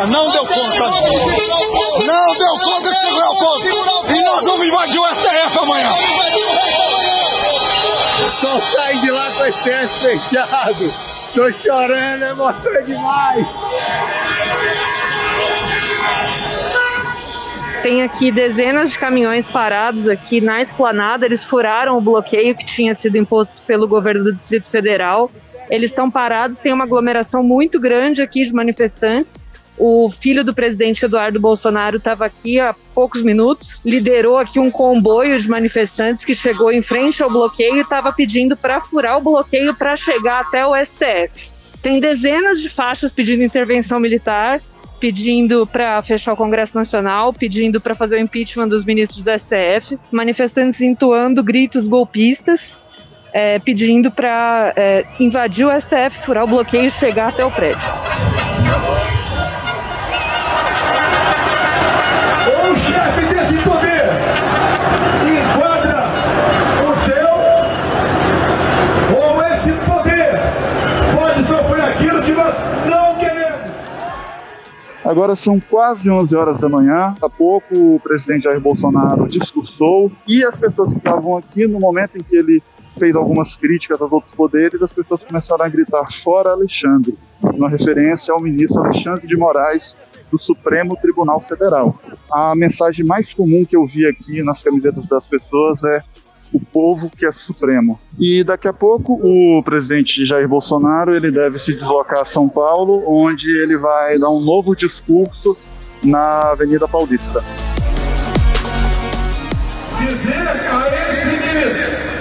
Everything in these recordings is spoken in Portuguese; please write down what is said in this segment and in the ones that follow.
Câmara não deu conta. Não deu conta de segurar o povo. E nós vamos invadir o STF amanhã. Só sai de lá com o STF fechado. Tô chorando, emoção é demais. Tem aqui dezenas de caminhões parados aqui na esplanada. Eles furaram o bloqueio que tinha sido imposto pelo governo do Distrito Federal. Eles estão parados, tem uma aglomeração muito grande aqui de manifestantes. O filho do presidente Eduardo Bolsonaro estava aqui há poucos minutos, liderou aqui um comboio de manifestantes que chegou em frente ao bloqueio e estava pedindo para furar o bloqueio para chegar até o STF. Tem dezenas de faixas pedindo intervenção militar, pedindo para fechar o Congresso Nacional, pedindo para fazer o impeachment dos ministros do STF, manifestantes entoando gritos golpistas, pedindo para invadir o STF, furar o bloqueio e chegar até o prédio. O chefe desse poder enquadra o seu, ou esse poder pode sofrer aquilo que nós não queremos. Agora são quase 11 horas da manhã. Há pouco o presidente Jair Bolsonaro discursou e as pessoas que estavam aqui, no momento em que ele fez algumas críticas aos outros poderes, as pessoas começaram a gritar "Fora Alexandre", uma referência ao ministro Alexandre de Moraes do Supremo Tribunal Federal. A mensagem mais comum que eu vi aqui nas camisetas das pessoas é "O povo que é supremo". E daqui a pouco o presidente Jair Bolsonaro ele deve se deslocar a São Paulo, onde ele vai dar um novo discurso na Avenida Paulista. Dizer a esse ministro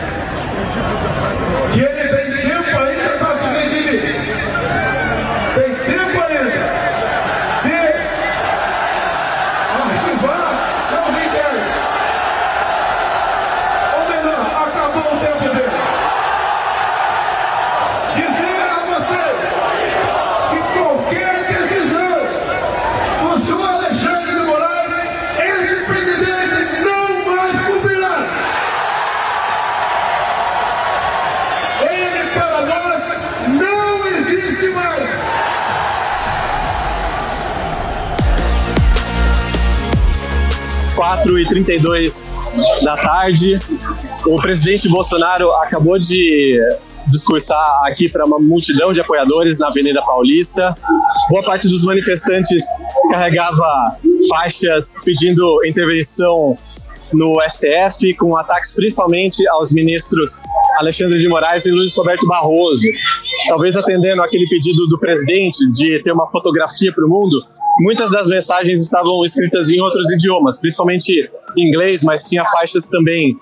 que ele tem tempo ainda para se redimir. Tem tempo ainda de arquivar seus inquéritos. Ou melhor, acabou o tempo dele. Dizer a você que qualquer decisão do senhor Alexandre de Moraes, esse presidente não mais cumprirá. Ele para nós não existe mais. Quatro e 32 da tarde, o presidente Bolsonaro acabou de discursar aqui para uma multidão de apoiadores na Avenida Paulista. Boa parte dos manifestantes carregava faixas pedindo intervenção no STF, com ataques principalmente aos ministros Alexandre de Moraes e Luiz Roberto Barroso. Talvez atendendo aquele pedido do presidente de ter uma fotografia para o mundo, muitas das mensagens estavam escritas em outros idiomas, principalmente em inglês, mas tinha faixas também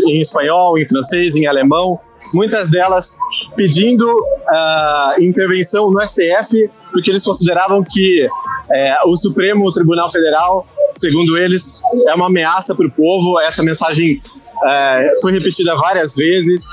em espanhol, em francês, em alemão. Muitas delas pedindo intervenção no STF, porque eles consideravam que o Supremo Tribunal Federal, segundo eles, é uma ameaça para o povo. Essa mensagem foi repetida várias vezes,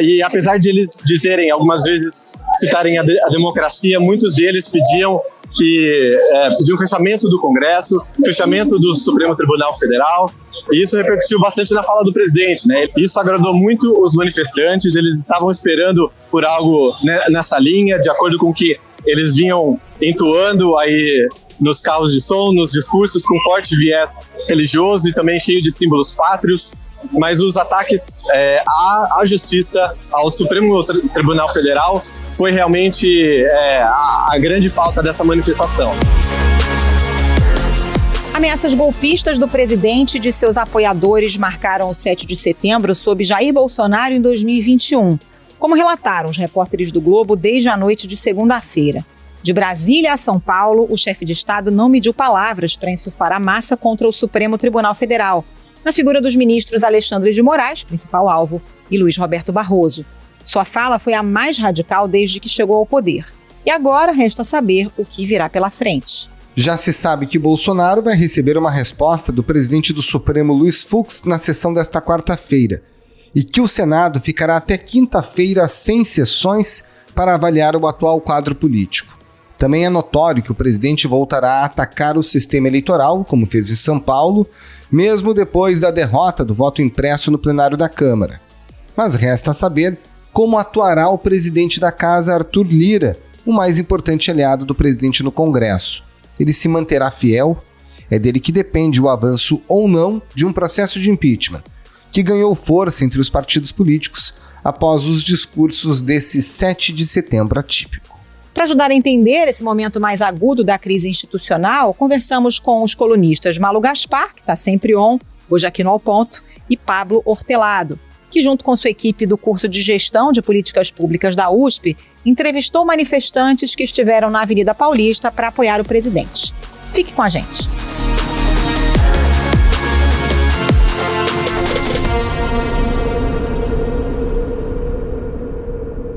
e apesar de eles dizerem, algumas vezes, citarem a democracia, muitos deles pediam o fechamento do Congresso, fechamento do Supremo Tribunal Federal, e isso repercutiu bastante na fala do presidente, né? Isso agradou muito os manifestantes, eles estavam esperando por algo nessa linha, de acordo com o que eles vinham entoando aí nos carros de som, nos discursos com forte viés religioso e também cheio de símbolos pátrios. Mas os ataques à justiça, ao Supremo Tribunal Federal, foi realmente a grande pauta dessa manifestação. Ameaças golpistas do presidente e de seus apoiadores marcaram o 7 de setembro sob Jair Bolsonaro em 2021, como relataram os repórteres do Globo desde a noite de segunda-feira. De Brasília a São Paulo, o chefe de Estado não mediu palavras para insuflar a massa contra o Supremo Tribunal Federal, na figura dos ministros Alexandre de Moraes, principal alvo, e Luiz Roberto Barroso. Sua fala foi a mais radical desde que chegou ao poder. E agora resta saber o que virá pela frente. Já se sabe que Bolsonaro vai receber uma resposta do presidente do Supremo, Luiz Fux, na sessão desta quarta-feira, e que o Senado ficará até quinta-feira sem sessões para avaliar o atual quadro político. Também é notório que o presidente voltará a atacar o sistema eleitoral, como fez em São Paulo, mesmo depois da derrota do voto impresso no plenário da Câmara. Mas resta saber como atuará o presidente da Casa, Arthur Lira, o mais importante aliado do presidente no Congresso. Ele se manterá fiel? É dele que depende o avanço ou não de um processo de impeachment, que ganhou força entre os partidos políticos após os discursos desse 7 de setembro atípico. Para ajudar a entender esse momento mais agudo da crise institucional, conversamos com os colunistas Malu Gaspar, que está sempre on, hoje aqui no Ao Ponto, e Pablo Hortelado, que junto com sua equipe do curso de Gestão de Políticas Públicas da USP, entrevistou manifestantes que estiveram na Avenida Paulista para apoiar o presidente. Fique com a gente.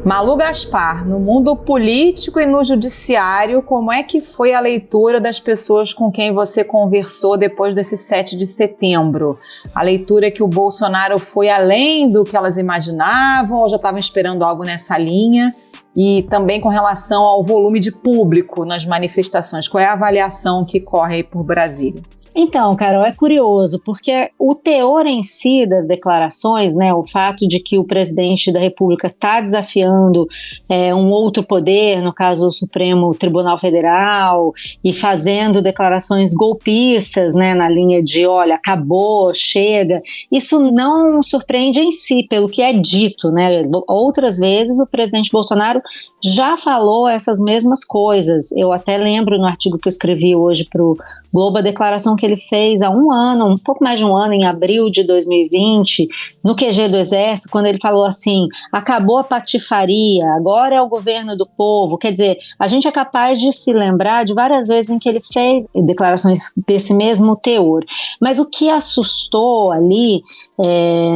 Malu Gaspar, no mundo político e no judiciário, como é que foi a leitura das pessoas com quem você conversou depois desse 7 de setembro? A leitura que o Bolsonaro foi além do que elas imaginavam ou já estavam esperando algo nessa linha? E também com relação ao volume de público nas manifestações, qual é a avaliação que corre aí por Brasília? Então, Carol, é curioso, porque o teor em si das declarações, né, o fato de que o presidente da República está desafiando um outro poder, no caso o Supremo Tribunal Federal, e fazendo declarações golpistas, né, na linha de, olha, acabou, chega, isso não surpreende em si, pelo que é dito, né? Outras vezes o presidente Bolsonaro já falou essas mesmas coisas. Eu até lembro no artigo que eu escrevi hoje para o Globo a declaração que ele fez há um pouco mais de um ano, em abril de 2020, no QG do Exército, quando ele falou assim, acabou a patifaria, agora é o governo do povo. Quer dizer, a gente é capaz de se lembrar de várias vezes em que ele fez declarações desse mesmo teor. Mas o que assustou ali,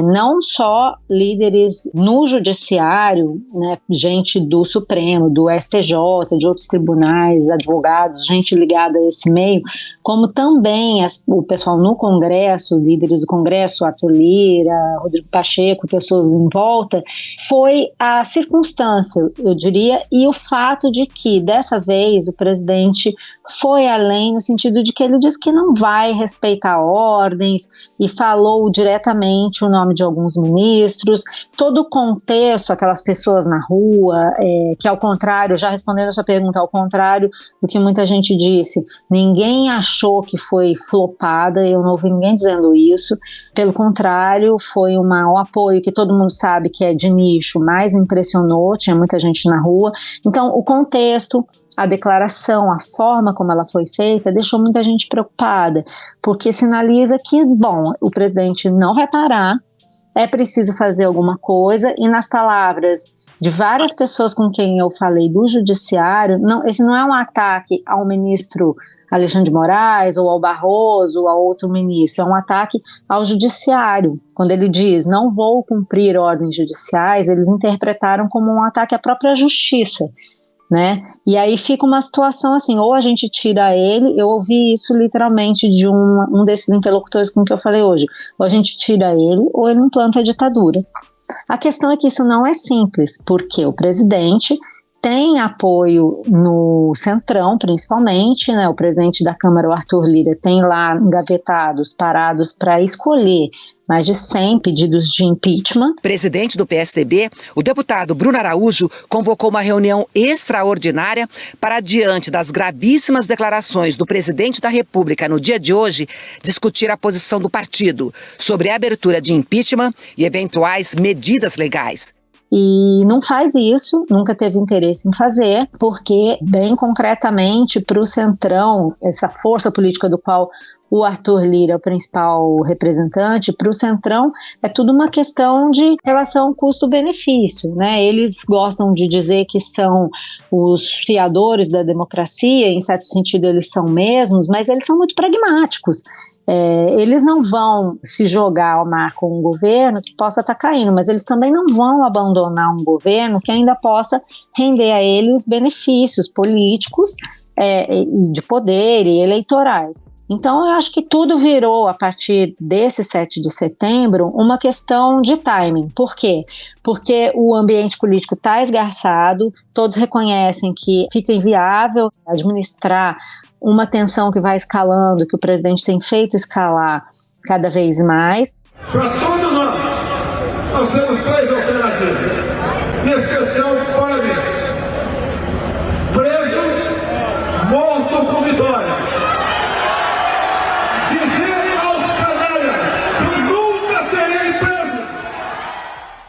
não só líderes no judiciário, né, gente do Supremo, do STJ, de outros tribunais, advogados, gente ligada a esse meio, como também o pessoal no Congresso, líderes do Congresso, Arthur Lira, Rodrigo Pacheco, pessoas em volta, foi a circunstância, eu diria, e o fato de que, dessa vez, o presidente foi além no sentido de que ele disse que não vai respeitar ordens e falou diretamente o nome de alguns ministros, todo o contexto, aquelas pessoas na rua, que ao contrário, já respondendo a sua pergunta, ao contrário do que muita gente disse, ninguém achou que foi flopada, eu não ouvi ninguém dizendo isso, pelo contrário, foi um apoio que todo mundo sabe que é de nicho, mas impressionou, tinha muita gente na rua. Então, o contexto, a declaração, a forma como ela foi feita, deixou muita gente preocupada, porque sinaliza que, bom, o presidente não vai parar, é preciso fazer alguma coisa, e nas palavras de várias pessoas com quem eu falei do judiciário, esse não é um ataque ao ministro Alexandre de Moraes ou ao Barroso ou a outro ministro, é um ataque ao judiciário. Quando ele diz, não vou cumprir ordens judiciais, eles interpretaram como um ataque à própria justiça, né? E aí fica uma situação assim, ou a gente tira ele, eu ouvi isso literalmente de um desses interlocutores com que eu falei hoje, ou a gente tira ele, ou ele implanta a ditadura. A questão é que isso não é simples, porque o presidente tem apoio no Centrão, principalmente, né? O presidente da Câmara, o Arthur Lira, tem lá engavetados, parados para escolher mais de 100 pedidos de impeachment. Presidente do PSDB, o deputado Bruno Araújo convocou uma reunião extraordinária para, diante das gravíssimas declarações do presidente da República no dia de hoje, discutir a posição do partido sobre a abertura de impeachment e eventuais medidas legais. E não faz isso, nunca teve interesse em fazer, porque, bem concretamente, para o Centrão, essa força política do qual o Arthur Lira é o principal representante, para o Centrão é tudo uma questão de relação custo-benefício, né? Eles gostam de dizer que são os fiadores da democracia, em certo sentido eles são mesmos, mas eles são muito pragmáticos. Eles não vão se jogar ao mar com um governo que possa estar caindo, mas eles também não vão abandonar um governo que ainda possa render a eles benefícios políticos e de poder e eleitorais. Então, eu acho que tudo virou, a partir desse 7 de setembro, uma questão de timing. Por quê? Porque o ambiente político está esgarçado, todos reconhecem que fica inviável administrar uma tensão que vai escalando, que o presidente tem feito escalar cada vez mais. Para todos nós temos três alternativas. Em especial para mim. vitória. Dizer aos canalhas que nunca serei preso.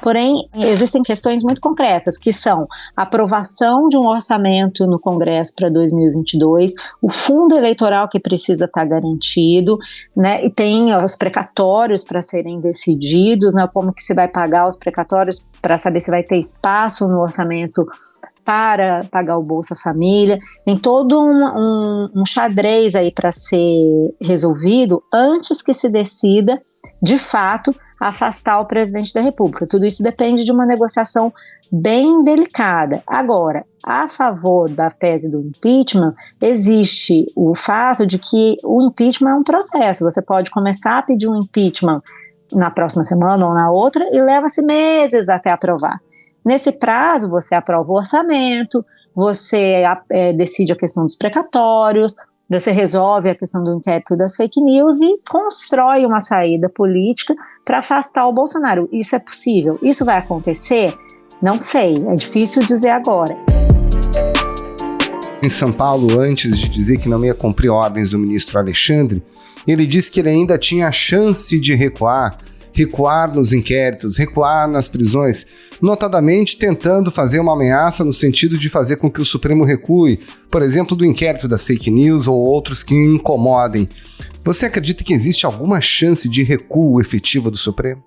Porém, existem questões muito concretas, que são a aprovação de um orçamento no Congresso para 2022, o fundo eleitoral que precisa estar garantido, né, e tem os precatórios para serem decididos, né, como que se vai pagar os precatórios para saber se vai ter espaço no orçamento para pagar o Bolsa Família. Tem todo um xadrez aí para ser resolvido antes que se decida, de fato, afastar o presidente da República. Tudo isso depende de uma negociação bem delicada. Agora, a favor da tese do impeachment, existe o fato de que o impeachment é um processo. Você pode começar a pedir um impeachment na próxima semana ou na outra e leva-se meses até aprovar. Nesse prazo, você aprova o orçamento, você decide a questão dos precatórios, você resolve a questão do inquérito das fake news e constrói uma saída política para afastar o Bolsonaro. Isso é possível? Isso vai acontecer? Não sei, é difícil dizer agora. Em São Paulo, antes de dizer que não ia cumprir ordens do ministro Alexandre, ele disse que ele ainda tinha a chance de recuar nos inquéritos, recuar nas prisões, notadamente tentando fazer uma ameaça no sentido de fazer com que o Supremo recue, por exemplo, do inquérito das fake news ou outros que incomodem. Você acredita que existe alguma chance de recuo efetivo do Supremo?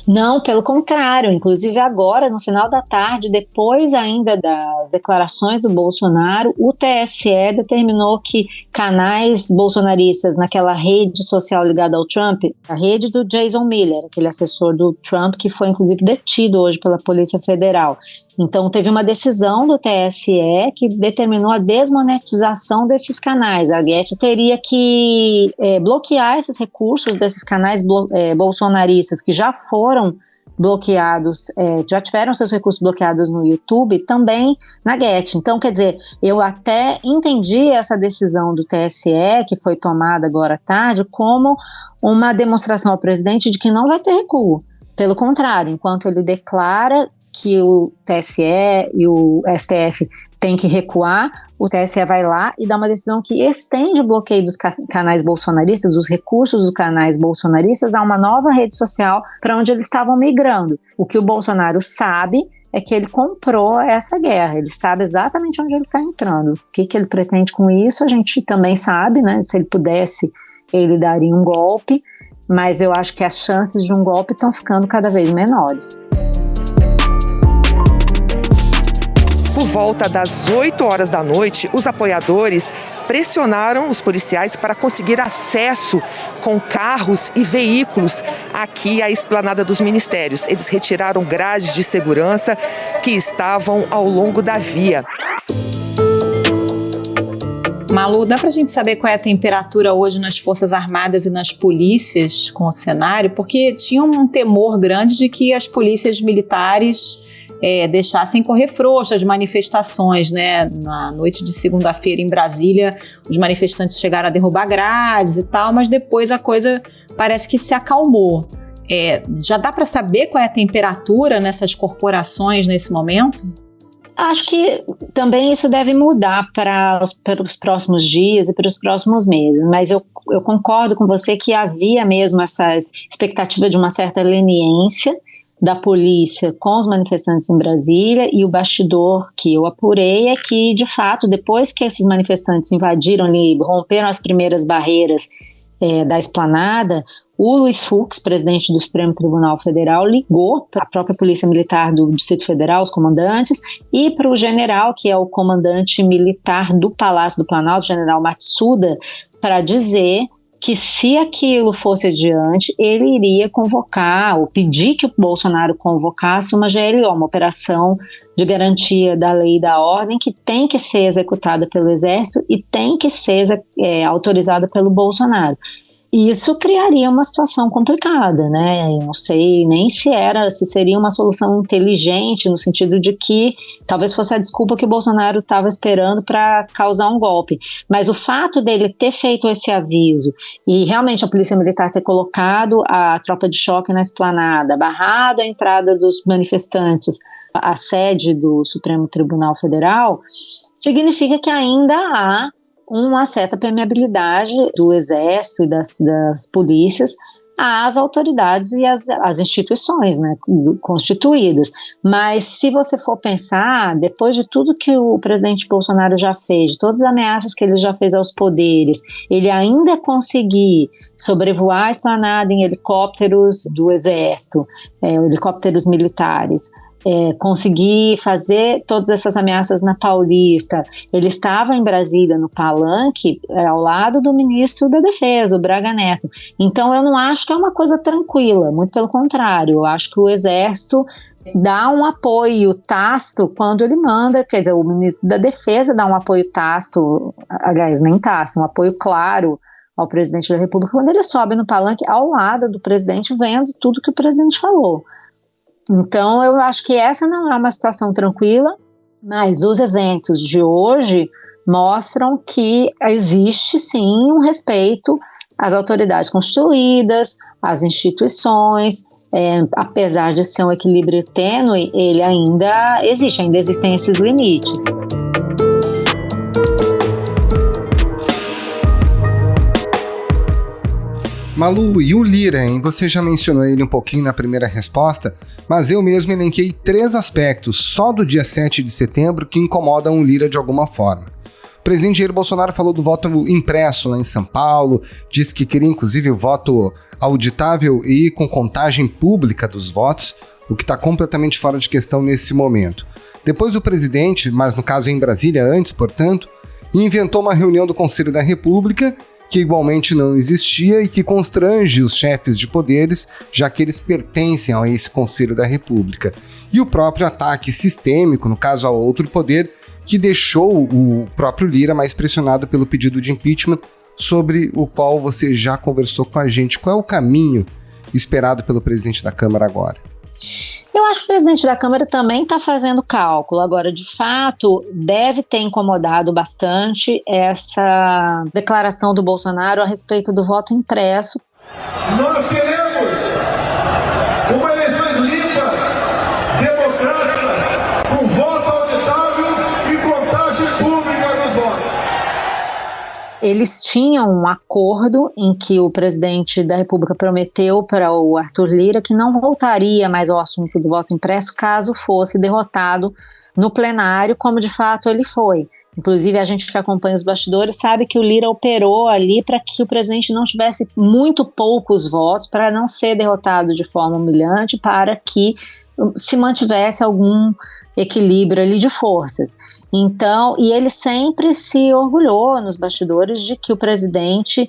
Não, pelo contrário. Inclusive agora, no final da tarde, depois ainda das declarações do Bolsonaro, o TSE determinou que canais bolsonaristas naquela rede social ligada ao Trump, a rede do Jason Miller, aquele assessor do Trump que foi inclusive detido hoje pela Polícia Federal. Então teve uma decisão do TSE que determinou a desmonetização desses canais. A Getty teria que bloquear esses recursos desses canais bolsonaristas que já foram bloqueados, já tiveram seus recursos bloqueados no YouTube, também na Getty. Então, quer dizer, eu até entendi essa decisão do TSE, que foi tomada agora à tarde, como uma demonstração ao presidente de que não vai ter recuo. Pelo contrário, enquanto ele declara que o TSE e o STF têm que recuar, o TSE vai lá e dá uma decisão que estende o bloqueio dos canais bolsonaristas, os recursos dos canais bolsonaristas, a uma nova rede social para onde eles estavam migrando. O que o Bolsonaro sabe é que ele comprou essa guerra, ele sabe exatamente onde ele está entrando. O que ele pretende com isso, a gente também sabe, né? Se ele pudesse, ele daria um golpe, mas eu acho que as chances de um golpe estão ficando cada vez menores. Por volta das 8 horas da noite, os apoiadores pressionaram os policiais para conseguir acesso com carros e veículos aqui à esplanada dos ministérios. Eles retiraram grades de segurança que estavam ao longo da via. Malu, dá pra gente saber qual é a temperatura hoje nas Forças Armadas e nas polícias com o cenário? Porque tinha um temor grande de que as polícias militares deixassem correr frouxas as manifestações, né? Na noite de segunda-feira em Brasília, os manifestantes chegaram a derrubar grades e tal, mas depois a coisa parece que se acalmou. Já dá para saber qual é a temperatura nessas corporações nesse momento? Acho que também isso deve mudar para os próximos dias e para os próximos meses, mas eu concordo com você que havia mesmo essa expectativa de uma certa leniência da polícia com os manifestantes em Brasília, e o bastidor que eu apurei é que, de fato, depois que esses manifestantes invadiram ali, romperam as primeiras barreiras da esplanada, o Luiz Fux, presidente do Supremo Tribunal Federal, ligou para a própria Polícia Militar do Distrito Federal, os comandantes, e para o general, que é o comandante militar do Palácio do Planalto, o general Matsuda, para dizer que se aquilo fosse adiante, ele iria convocar, ou pedir que o Bolsonaro convocasse uma GLO, uma operação de garantia da lei e da ordem, que tem que ser executada pelo Exército e tem que ser autorizada pelo Bolsonaro. E isso criaria uma situação complicada, né? Eu não sei nem se seria uma solução inteligente, no sentido de que talvez fosse a desculpa que o Bolsonaro estava esperando para causar um golpe. Mas o fato dele ter feito esse aviso e realmente a Polícia Militar ter colocado a tropa de choque na esplanada, barrado a entrada dos manifestantes à sede do Supremo Tribunal Federal, significa que ainda há uma certa permeabilidade do Exército e das polícias às autoridades e às instituições, né, constituídas. Mas se você for pensar, depois de tudo que o presidente Bolsonaro já fez, de todas as ameaças que ele já fez aos poderes, ele ainda conseguir sobrevoar a esplanada em helicópteros do Exército, helicópteros militares, conseguir fazer todas essas ameaças na Paulista. Ele estava em Brasília, no Palanque, ao lado do ministro da Defesa, o Braga Neto. Então eu não acho que é uma coisa tranquila, muito pelo contrário, eu acho que o Exército dá um apoio tácito quando ele manda, quer dizer, o ministro da Defesa dá um apoio tácito, aliás, nem tácito, um apoio claro ao presidente da República quando ele sobe no Palanque ao lado do presidente, vendo tudo que o presidente falou. Então, eu acho que essa não é uma situação tranquila, mas os eventos de hoje mostram que existe, sim, um respeito às autoridades constituídas, às instituições, apesar de ser um equilíbrio tênue, ele ainda existem esses limites. Malu, e o Lira, hein? Você já mencionou ele um pouquinho na primeira resposta, mas eu mesmo elenquei 3 aspectos só do dia 7 de setembro que incomodam o Lira de alguma forma. O presidente Jair Bolsonaro falou do voto impresso lá em São Paulo, disse que queria inclusive o voto auditável e com contagem pública dos votos, o que está completamente fora de questão nesse momento. Depois o presidente, mas no caso em Brasília antes, portanto, inventou uma reunião do Conselho da República que igualmente não existia e que constrange os chefes de poderes, já que eles pertencem a esse Conselho da República. E o próprio ataque sistêmico, no caso ao outro poder, que deixou o próprio Lira mais pressionado pelo pedido de impeachment, sobre o qual você já conversou com a gente. Qual é o caminho esperado pelo presidente da Câmara agora? Eu acho que o presidente da Câmara também está fazendo cálculo. Agora, de fato, deve ter incomodado bastante essa declaração do Bolsonaro a respeito do voto impresso. Nós queremos uma eleição limpa, democrática, com voto auditável e contagem pública dos votos. Eles tinham um acordo em que o presidente da República prometeu para o Arthur Lira que não voltaria mais ao assunto do voto impresso caso fosse derrotado no plenário, como de fato ele foi. Inclusive, a gente que acompanha os bastidores sabe que o Lira operou ali para que o presidente não tivesse muito poucos votos, para não ser derrotado de forma humilhante, para que se mantivesse algum equilíbrio ali de forças. Então, e ele sempre se orgulhou nos bastidores de que o presidente,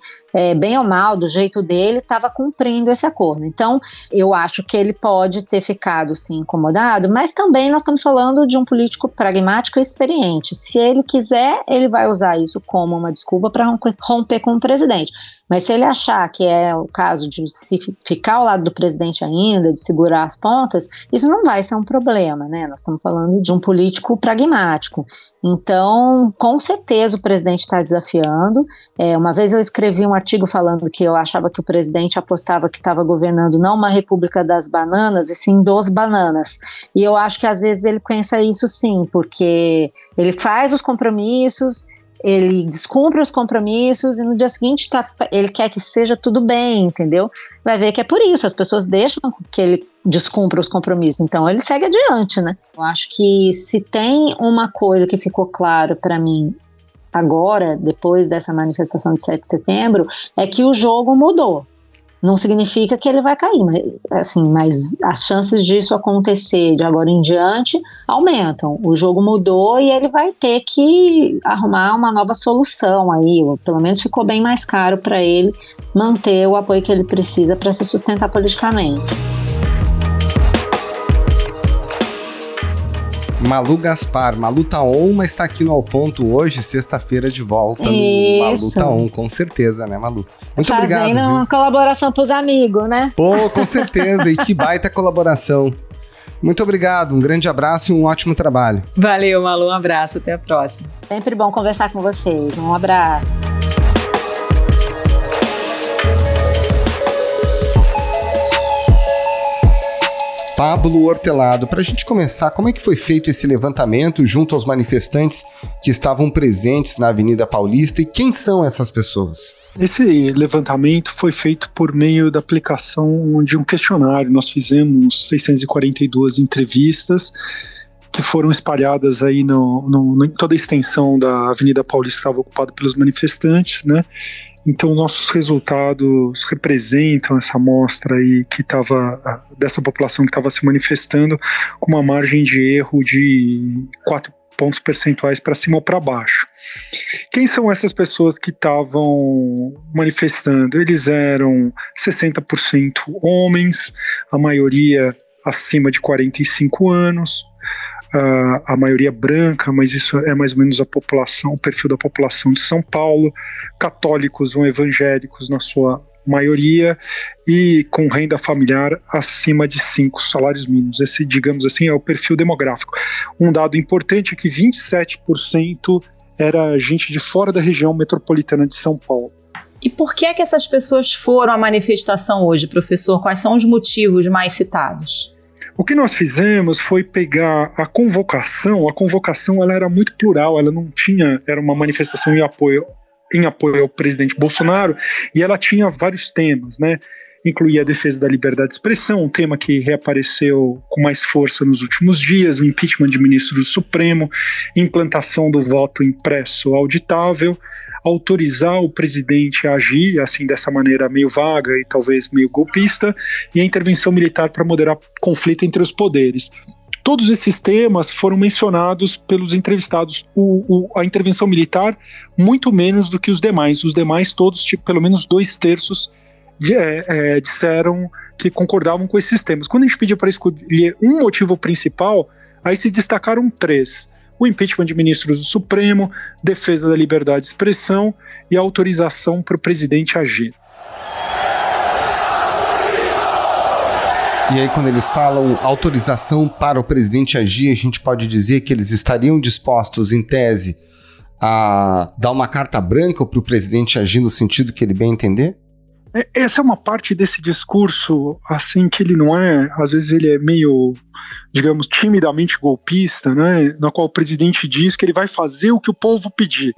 bem ou mal, do jeito dele, estava cumprindo esse acordo. Então, eu acho que ele pode ter ficado, sim, incomodado, mas também nós estamos falando de um político pragmático e experiente. Se ele quiser, ele vai usar isso como uma desculpa para romper com o presidente. Mas se ele achar que é o caso de se ficar ao lado do presidente ainda, de segurar as pontas, isso não vai ser um problema, né? Nós estamos falando de um político pragmático. Então, com certeza o presidente está desafiando. Uma vez eu escrevi um artigo falando que eu achava que o presidente apostava que estava governando não uma república das bananas, e sim dos bananas. E eu acho que às vezes ele pensa isso sim, porque ele faz os compromissos, ele descumpre os compromissos e no dia seguinte ele quer que seja tudo bem, entendeu? Vai ver que é por isso, as pessoas deixam que ele descumpra os compromissos, então ele segue adiante, né? Eu acho que se tem uma coisa que ficou claro para mim agora, depois dessa manifestação de 7 de setembro, é que o jogo mudou. Não significa que ele vai cair, mas as chances disso acontecer de agora em diante aumentam. O jogo mudou e ele vai ter que arrumar uma nova solução aí, ou pelo menos ficou bem mais caro para ele manter o apoio que ele precisa para se sustentar politicamente. Malu Gaspar, Malu tá on, mas está aqui no Ao Ponto hoje, sexta-feira, de volta no Malu tá on, com certeza, né, Malu? Muito obrigado. Fazendo uma colaboração pros amigos, né? Pô, com certeza, e que baita colaboração. Muito obrigado, um grande abraço e um ótimo trabalho. Valeu, Malu, um abraço, até a próxima. Sempre bom conversar com vocês, um abraço. Pablo Hortelado, para a gente começar, como é que foi feito esse levantamento junto aos manifestantes que estavam presentes na Avenida Paulista e quem são essas pessoas? Esse levantamento foi feito por meio da aplicação de um questionário. Nós fizemos 642 entrevistas que foram espalhadas aí em toda a extensão da Avenida Paulista que estava ocupada pelos manifestantes, né? Então, nossos resultados representam essa amostra aí dessa população que estava se manifestando com uma margem de erro de 4 pontos percentuais para cima ou para baixo. Quem são essas pessoas que estavam manifestando? Eles eram 60% homens, a maioria acima de 45 anos, a maioria branca, mas isso é mais ou menos a população, o perfil da população de São Paulo, católicos ou evangélicos na sua maioria e com renda familiar acima de 5 salários mínimos. Esse, digamos assim, é o perfil demográfico. Um dado importante é que 27% era gente de fora da região metropolitana de São Paulo. E por que é que essas pessoas foram à manifestação hoje, professor? Quais são os motivos mais citados? O que nós fizemos foi pegar a convocação. A convocação ela era muito plural, ela não tinha, era uma manifestação em apoio ao presidente Bolsonaro, e ela tinha vários temas, né? Incluía a defesa da liberdade de expressão, um tema que reapareceu com mais força nos últimos dias, o impeachment de ministro do Supremo, implantação do voto impresso auditável, autorizar o presidente a agir, assim, dessa maneira meio vaga e talvez meio golpista, e a intervenção militar para moderar conflito entre os poderes. Todos esses temas foram mencionados pelos entrevistados. A intervenção militar, muito menos do que os demais. Os demais, todos, pelo menos 2/3, disseram que concordavam com esses temas. Quando a gente pediu para escolher um motivo principal, aí se destacaram 3. O impeachment de ministros do Supremo, defesa da liberdade de expressão e a autorização para o presidente agir. E aí, quando eles falam autorização para o presidente agir, a gente pode dizer que eles estariam dispostos, em tese, a dar uma carta branca para o presidente agir no sentido que ele bem entender? Essa é uma parte desse discurso, assim, que ele não é, às vezes ele é meio, digamos, timidamente golpista, né, na qual o presidente diz que ele vai fazer o que o povo pedir.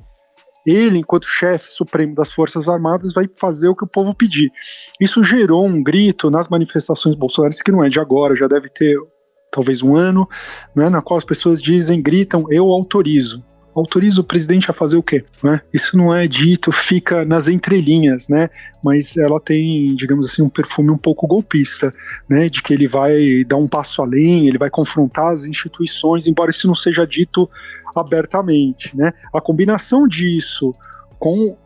Ele, enquanto chefe supremo das Forças Armadas, vai fazer o que o povo pedir. Isso gerou um grito nas manifestações bolsonaristas, que não é de agora, já deve ter talvez um ano, né, na qual as pessoas gritam, eu autorizo. Autoriza o presidente a fazer o quê? Né? Isso não é dito, fica nas entrelinhas, né? Mas ela tem, digamos assim, um perfume um pouco golpista, né? De que ele vai dar um passo além, ele vai confrontar as instituições, embora isso não seja dito abertamente, né? A combinação disso com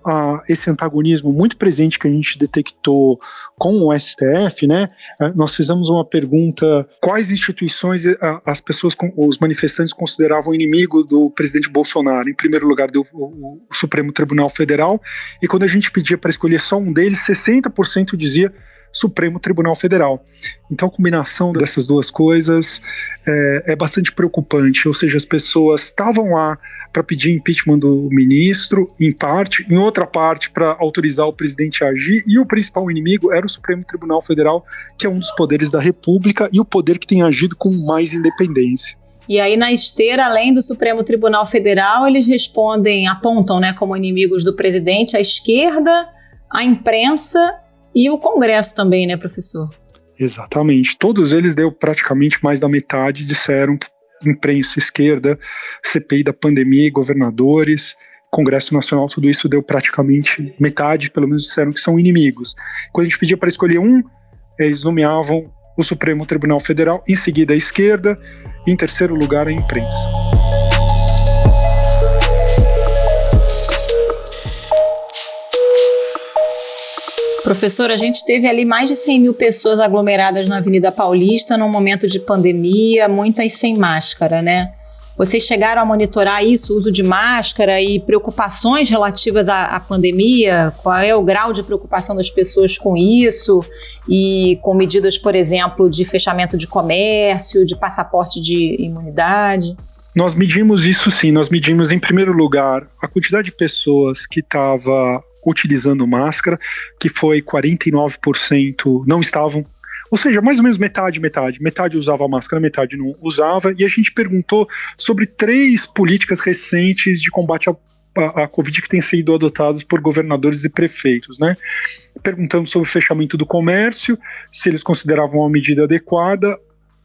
esse antagonismo muito presente que a gente detectou com o STF, né? Nós fizemos uma pergunta: quais instituições as pessoas, os manifestantes consideravam inimigo do presidente Bolsonaro? Em primeiro lugar, o Supremo Tribunal Federal, e quando a gente pedia para escolher só um deles, 60% dizia Supremo Tribunal Federal. Então a combinação dessas duas coisas é bastante preocupante, ou seja, as pessoas estavam lá para pedir impeachment do ministro, em parte, em outra parte para autorizar o presidente a agir, e o principal inimigo era o Supremo Tribunal Federal, que é um dos poderes da República e o poder que tem agido com mais independência. E aí, na esteira, além do Supremo Tribunal Federal, eles apontam, né, como inimigos do presidente a esquerda, a imprensa e o Congresso também, né, professor? Exatamente. Todos eles, praticamente mais da metade, disseram que imprensa, esquerda, CPI da pandemia e governadores, Congresso Nacional, tudo isso deu praticamente metade, pelo menos disseram que são inimigos. Quando a gente pedia para escolher um, eles nomeavam o Supremo Tribunal Federal, em seguida a esquerda, e em terceiro lugar a imprensa. Professor, a gente teve ali mais de 100 mil pessoas aglomeradas na Avenida Paulista num momento de pandemia, muitas sem máscara, né? Vocês chegaram a monitorar isso, o uso de máscara e preocupações relativas à pandemia? Qual é o grau de preocupação das pessoas com isso? E com medidas, por exemplo, de fechamento de comércio, de passaporte de imunidade? Nós medimos isso sim, nós medimos em primeiro lugar a quantidade de pessoas que estava utilizando máscara, que foi 49% não estavam Ou seja, mais ou menos metade. Metade usava máscara, metade não usava. E a gente perguntou sobre 3 políticas recentes de combate a Covid que têm sido adotadas por governadores e prefeitos, né? Perguntamos sobre o fechamento do comércio, se eles consideravam uma medida adequada,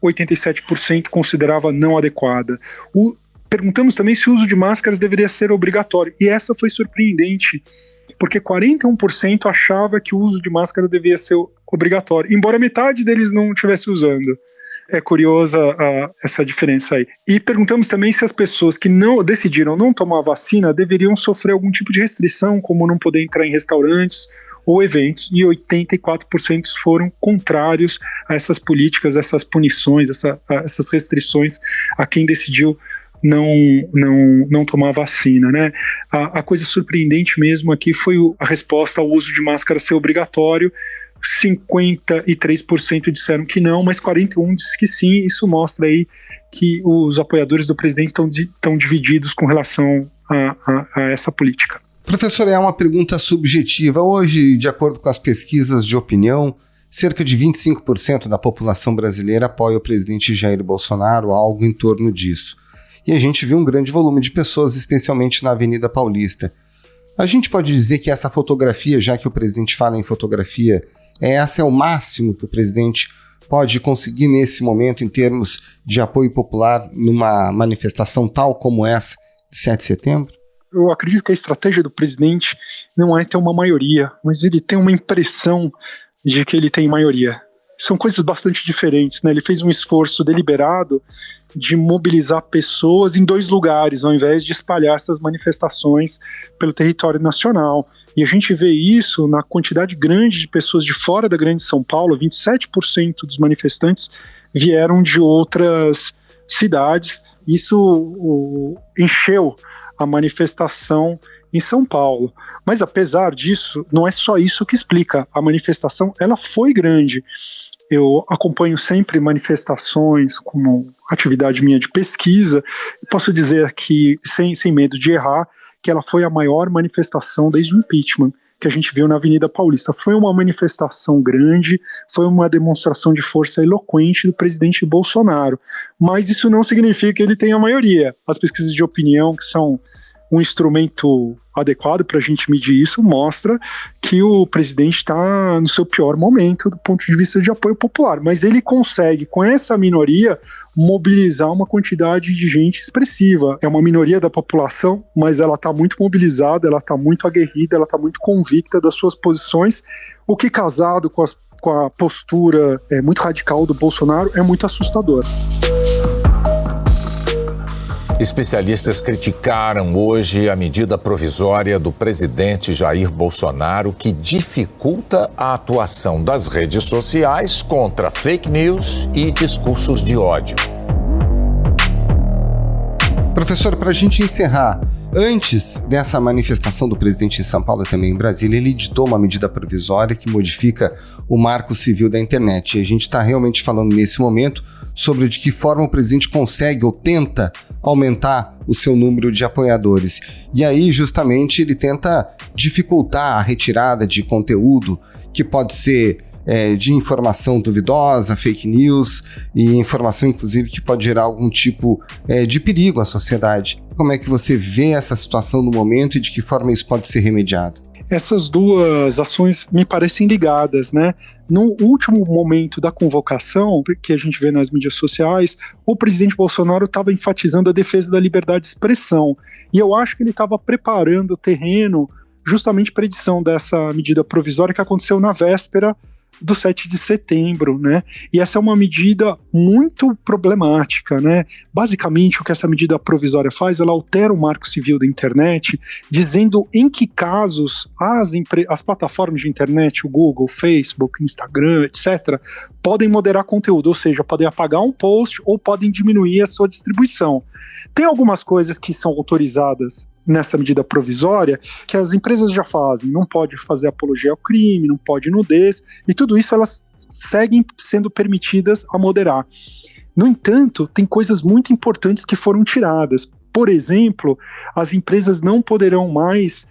87% considerava não adequada. Perguntamos também se o uso de máscaras deveria ser obrigatório, e essa foi surpreendente, porque 41% achava que o uso de máscara devia ser obrigatório, embora metade deles não estivesse usando. É curiosa essa diferença aí. E perguntamos também se as pessoas que decidiram não tomar a vacina deveriam sofrer algum tipo de restrição, como não poder entrar em restaurantes ou eventos, e 84% foram contrários a essas políticas, essas punições, essas restrições a quem decidiu não tomar vacina, né? A coisa surpreendente mesmo aqui foi a resposta ao uso de máscara ser obrigatório. 53% disseram que não, mas 41% disse que sim. Isso mostra aí que os apoiadores do presidente estão divididos com relação a essa política. Professor, é uma pergunta subjetiva. Hoje, de acordo com as pesquisas de opinião, cerca de 25% da população brasileira apoia o presidente Jair Bolsonaro, algo em torno disso. E a gente viu um grande volume de pessoas, especialmente na Avenida Paulista. A gente pode dizer que essa fotografia, já que o presidente fala em fotografia, esse é o máximo que o presidente pode conseguir nesse momento em termos de apoio popular numa manifestação tal como essa de 7 de setembro? Eu acredito que a estratégia do presidente não é ter uma maioria, mas ele tem uma impressão de que ele tem maioria. São coisas bastante diferentes, né? Ele fez um esforço deliberado de mobilizar pessoas em 2 lugares, ao invés de espalhar essas manifestações pelo território nacional. E a gente vê isso na quantidade grande de pessoas de fora da Grande São Paulo. 27% dos manifestantes vieram de outras cidades. Isso encheu a manifestação em São Paulo. Mas apesar disso, não é só isso que explica. A manifestação, ela foi grande. Eu acompanho sempre manifestações como atividade minha de pesquisa, e posso dizer que, sem medo de errar, que ela foi a maior manifestação desde o impeachment que a gente viu na Avenida Paulista. Foi uma manifestação grande, foi uma demonstração de força eloquente do presidente Bolsonaro, mas isso não significa que ele tenha a maioria. As pesquisas de opinião, que são um instrumento adequado para a gente medir isso, mostra que o presidente está no seu pior momento do ponto de vista de apoio popular, mas ele consegue, com essa minoria, mobilizar uma quantidade de gente expressiva. É uma minoria da população, mas ela está muito mobilizada, ela está muito aguerrida, ela está muito convicta das suas posições, o que, casado com a postura muito radical do Bolsonaro, é muito assustador. Especialistas criticaram hoje a medida provisória do presidente Jair Bolsonaro que dificulta a atuação das redes sociais contra fake news e discursos de ódio. Professor, para a gente encerrar, antes dessa manifestação do presidente em São Paulo e também em Brasília, ele editou uma medida provisória que modifica o marco civil da internet. E a gente está realmente falando nesse momento sobre de que forma o presidente consegue ou tenta aumentar o seu número de apoiadores. E aí, justamente, ele tenta dificultar a retirada de conteúdo que pode ser de informação duvidosa, fake news e informação, inclusive, que pode gerar algum tipo de perigo à sociedade. Como é que você vê essa situação no momento e de que forma isso pode ser remediado? Essas duas ações me parecem ligadas, né? No último momento da convocação, que a gente vê nas mídias sociais, o presidente Bolsonaro estava enfatizando a defesa da liberdade de expressão. E eu acho que ele estava preparando o terreno justamente para a edição dessa medida provisória que aconteceu na véspera do 7 de setembro, né? E essa é uma medida muito problemática, né? Basicamente, o que essa medida provisória faz, ela altera o marco civil da internet, dizendo em que casos as plataformas de internet, o Google, o Facebook, o Instagram, etc., podem moderar conteúdo, ou seja, podem apagar um post ou podem diminuir a sua distribuição. Tem algumas coisas que são autorizadas nessa medida provisória, que as empresas já fazem, não pode fazer apologia ao crime, não pode nudez, e tudo isso elas seguem sendo permitidas a moderar. No entanto, tem coisas muito importantes que foram tiradas. Por exemplo, as empresas não poderão mais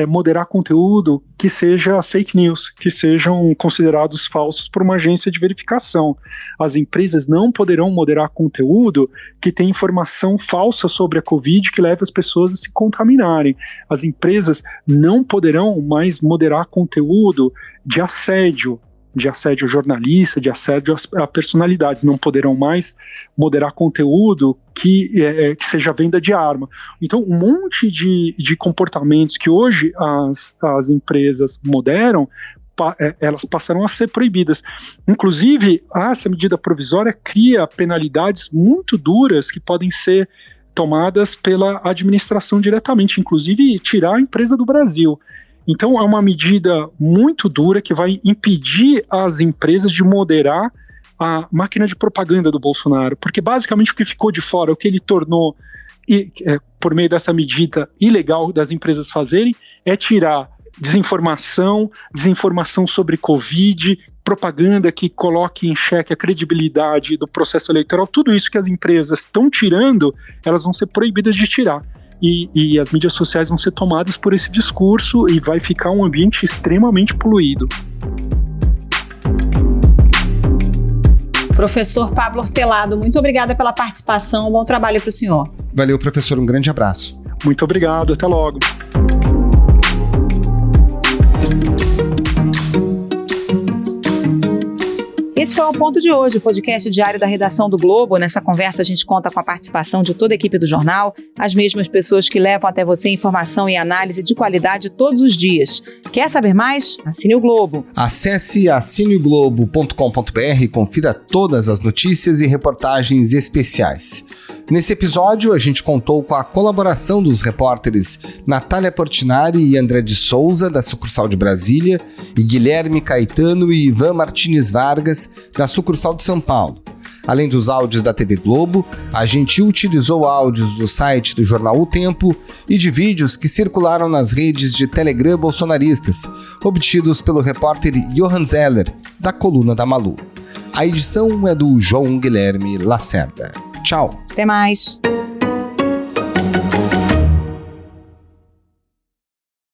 moderar conteúdo que seja fake news, que sejam considerados falsos por uma agência de verificação. As empresas não poderão moderar conteúdo que tem informação falsa sobre a Covid que leva as pessoas a se contaminarem. As empresas não poderão mais moderar conteúdo de assédio jornalista, de assédio a personalidades, não poderão mais moderar conteúdo que seja venda de arma. Então, um monte de comportamentos que hoje as empresas moderam, elas passaram a ser proibidas. Inclusive, essa medida provisória cria penalidades muito duras que podem ser tomadas pela administração diretamente, inclusive tirar a empresa do Brasil. Então, é uma medida muito dura que vai impedir as empresas de moderar a máquina de propaganda do Bolsonaro, porque basicamente o que ficou de fora, o que ele tornou, por meio dessa medida ilegal das empresas fazerem, é tirar desinformação sobre Covid, propaganda que coloque em xeque a credibilidade do processo eleitoral, tudo isso que as empresas estão tirando, elas vão ser proibidas de tirar. E as mídias sociais vão ser tomadas por esse discurso e vai ficar um ambiente extremamente poluído. Professor Pablo Hortelado, muito obrigada pela participação, bom trabalho para o senhor. Valeu, professor, um grande abraço. Muito obrigado, até logo. Esse foi o Ponto de Hoje, o podcast diário da redação do Globo. Nessa conversa a gente conta com a participação de toda a equipe do jornal, as mesmas pessoas que levam até você informação e análise de qualidade todos os dias. Quer saber mais? Assine o Globo. Acesse assineoglobo.com.br e confira todas as notícias e reportagens especiais. Nesse episódio, a gente contou com a colaboração dos repórteres Natália Portinari e André de Souza, da sucursal de Brasília, e Guilherme Caetano e Ivan Martins Vargas, da sucursal de São Paulo. Além dos áudios da TV Globo, a gente utilizou áudios do site do jornal O Tempo e de vídeos que circularam nas redes de Telegram bolsonaristas, obtidos pelo repórter Johan Zeller, da Coluna da Malu. A edição é do João Guilherme Lacerda. Tchau. Até mais.